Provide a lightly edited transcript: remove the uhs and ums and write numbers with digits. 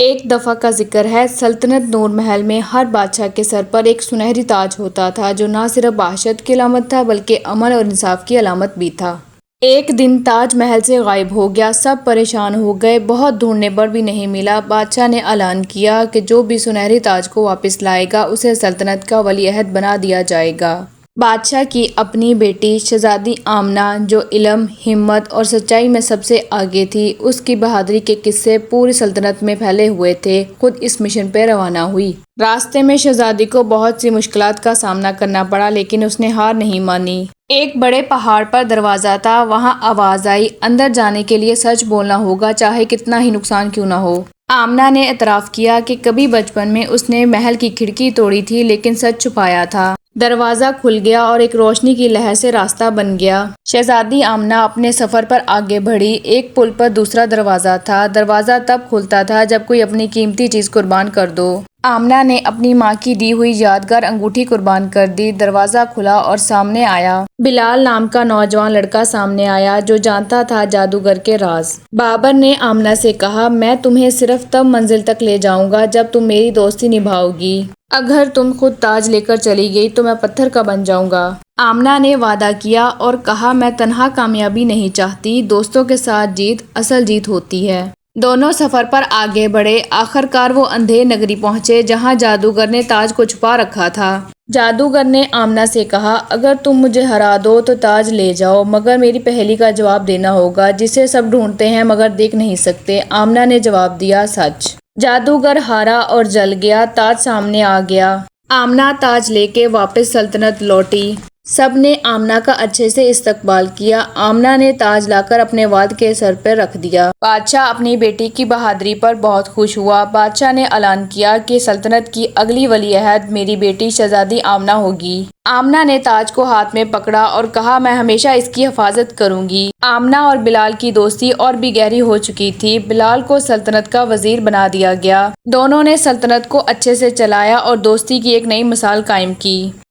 ایک دفعہ کا ذکر ہے، سلطنت نور محل میں ہر بادشاہ کے سر پر ایک سنہری تاج ہوتا تھا جو نہ صرف بادشاہت کی علامت تھا بلکہ امن اور انصاف کی علامت بھی تھا۔ ایک دن تاج محل سے غائب ہو گیا، سب پریشان ہو گئے، بہت ڈھونڈنے پر بھی نہیں ملا۔ بادشاہ نے اعلان کیا کہ جو بھی سنہری تاج کو واپس لائے گا اسے سلطنت کا ولی عہد بنا دیا جائے گا۔ بادشاہ کی اپنی بیٹی شہزادی آمنہ جو علم، ہمت اور سچائی میں سب سے آگے تھی، اس کی بہادری کے قصے پوری سلطنت میں پھیلے ہوئے تھے، خود اس مشن پہ روانہ ہوئی۔ راستے میں شہزادی کو بہت سی مشکلات کا سامنا کرنا پڑا لیکن اس نے ہار نہیں مانی۔ ایک بڑے پہاڑ پر دروازہ تھا، وہاں آواز آئی، اندر جانے کے لیے سچ بولنا ہوگا چاہے کتنا ہی نقصان کیوں نہ ہو۔ آمنہ نے اعتراف کیا کہ کبھی بچپن میں اس نے محل کی کھڑکی توڑی تھی لیکن سچ چھپایا تھا۔ دروازہ کھل گیا اور ایک روشنی کی لہر سے راستہ بن گیا۔ شہزادی آمنہ اپنے سفر پر آگے بڑھی۔ ایک پل پر دوسرا دروازہ تھا، دروازہ تب کھلتا تھا جب کوئی اپنی قیمتی چیز قربان کر دو۔ آمنہ نے اپنی ماں کی دی ہوئی یادگار انگوٹھی قربان کر دی۔ دروازہ کھلا اور سامنے آیا بلال نام کا نوجوان لڑکا سامنے آیا جو جانتا تھا جادوگر کے راز۔ بابر نے آمنہ سے کہا، میں تمہیں صرف تب منزل تک لے جاؤں گا جب تم میری دوستی نبھاؤ گی، اگر تم خود تاج لے کر چلی گئی تو میں پتھر کا بن جاؤں گا۔ آمنہ نے وعدہ کیا اور کہا، میں تنہا کامیابی نہیں چاہتی، دوستوں کے ساتھ جیت اصل جیت ہوتی ہے۔ دونوں سفر پر آگے بڑھے، آخر کار وہ اندھیر نگری پہنچے جہاں جادوگر نے تاج کو چھپا رکھا تھا۔ جادوگر نے آمنہ سے کہا، اگر تم مجھے ہرا دو تو تاج لے جاؤ، مگر میری پہیلی کا جواب دینا ہوگا جسے سب ڈھونڈتے ہیں مگر دیکھ نہیں سکتے۔ آمنہ نے جواب دیا، سچ۔ جادوگر ہارا اور جل گیا، تاج سامنے آ گیا۔ آمنہ تاج لے کے واپس سلطنت لوٹی۔ سب نے آمنہ کا اچھے سے استقبال کیا۔ آمنہ نے تاج لا کر اپنے والد کے سر پہ رکھ دیا۔ بادشاہ اپنی بیٹی کی بہادری پر بہت خوش ہوا۔ بادشاہ نے اعلان کیا کہ سلطنت کی اگلی ولی عہد میری بیٹی شہزادی آمنہ ہوگی۔ آمنہ نے تاج کو ہاتھ میں پکڑا اور کہا، میں ہمیشہ اس کی حفاظت کروں گی۔ آمنہ اور بلال کی دوستی اور بھی گہری ہو چکی تھی۔ بلال کو سلطنت کا وزیر بنا دیا گیا۔ دونوں نے سلطنت کو اچھے سے چلایا اور دوستی کی ایک نئی مثال قائم کی۔